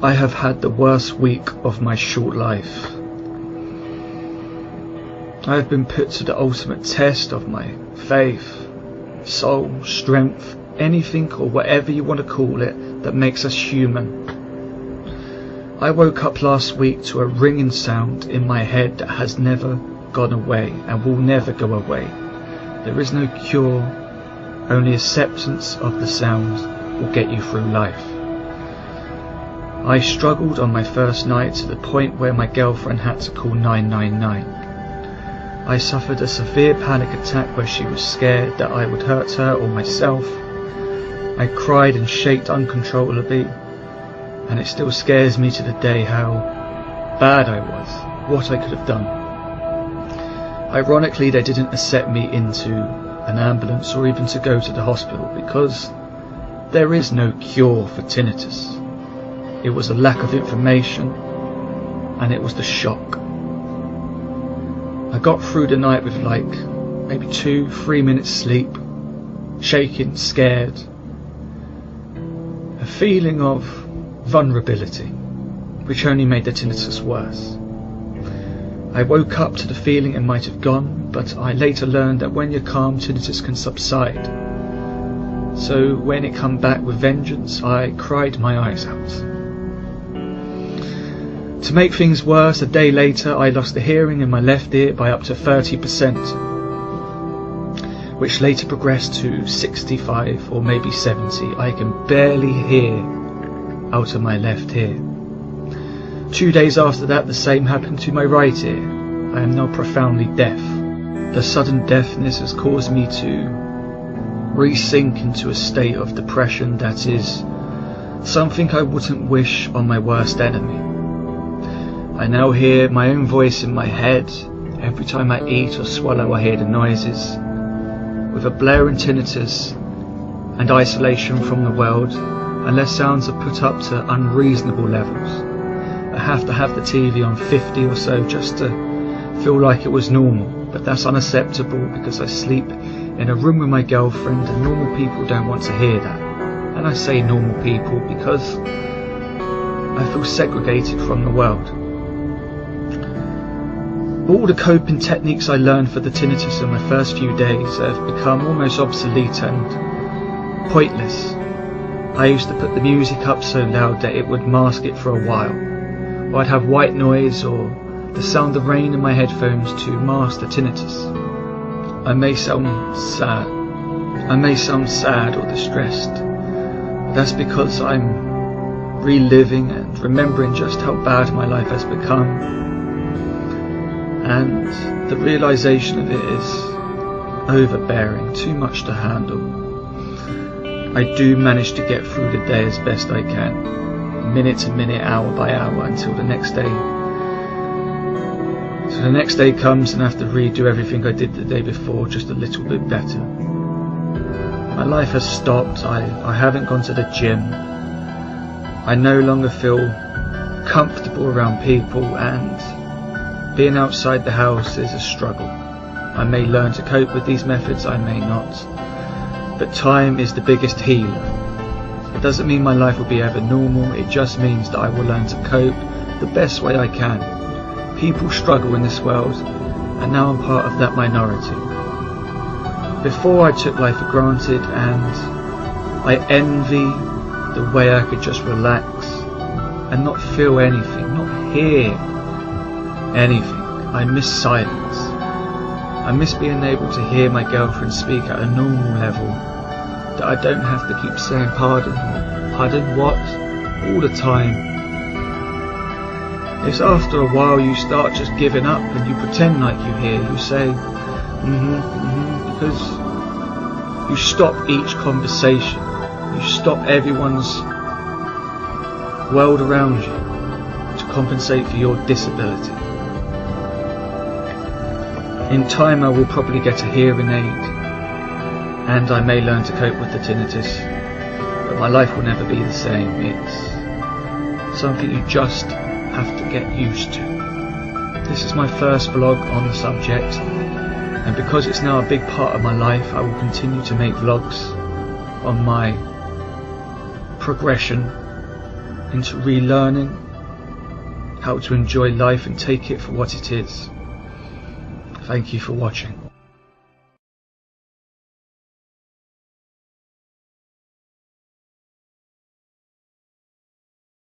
I have had the worst week of my short life. I have been put to the ultimate test of my faith, soul, strength, anything or whatever you want to call it that makes us human. I woke up last week to a ringing sound in my head that has never gone away and will never go away. There is no cure, only acceptance of the sound will get you through life. I struggled on my first night to the point where my girlfriend had to call 999. I suffered a severe panic attack where she was scared that I would hurt her or myself. I cried and shaked uncontrollably, and it still scares me to the day how bad I was, what I could have done. Ironically, they didn't accept me into an ambulance or even to go to the hospital because there is no cure for tinnitus. It was a lack of information, and it was the shock. I got through the night with like maybe 2-3 minutes sleep, shaking, scared, a feeling of vulnerability, which only made the tinnitus worse. I woke up to the feeling it might have gone, but I later learned that when you're calm, tinnitus can subside. So when it came back with vengeance, I cried my eyes out. To make things worse, a day later I lost the hearing in my left ear by up to 30%, which later progressed to 65 or maybe 70. I can barely hear out of my left ear. 2 days after that, the same happened to my right ear. I am now profoundly deaf. The sudden deafness has caused me to re-sink into a state of depression that is something I wouldn't wish on my worst enemy. I now hear my own voice in my head. Every time I eat or swallow, I hear the noises. With a blaring tinnitus and isolation from the world, unless sounds are put up to unreasonable levels. I have to have the TV on 50 or so just to feel like it was normal, but that's unacceptable because I sleep in a room with my girlfriend and normal people don't want to hear that. And I say normal people because I feel segregated from the world. All the coping techniques I learned for the tinnitus in my first few days have become almost obsolete and pointless. I used to put the music up so loud that it would mask it for a while, or I'd have white noise or the sound of rain in my headphones to mask the tinnitus. I may sound sad or distressed, but that's because I'm reliving and remembering just how bad my life has become. And the realization of it is overbearing, too much to handle. I do manage to get through the day as best I can, minute to minute, hour by hour, until the next day. So the next day comes and I have to redo everything I did the day before, just a little bit better. My life has stopped. I haven't gone to the gym. I no longer feel comfortable around people, and being outside the house is a struggle. I may learn to cope with these methods, I may not. But time is the biggest healer. It doesn't mean my life will be ever normal, it just means that I will learn to cope the best way I can. People struggle in this world, and now I'm part of that minority. Before I took life for granted, and I envy the way I could just relax and not feel anything, not hear anything. I miss silence. I miss being able to hear my girlfriend speak at a normal level, that I don't have to keep saying pardon what all the time. It's after a while you start just giving up and you pretend like you hear. You say because you stop each conversation, you stop everyone's world around you to compensate for your disability. In time I will probably get a hearing aid, and I may learn to cope with the tinnitus, but my life will never be the same. It's something you just have to get used to. This is my first vlog on the subject, and because it's now a big part of my life, I will continue to make vlogs on my progression into relearning how to enjoy life and take it for what it is. Thank you for watching.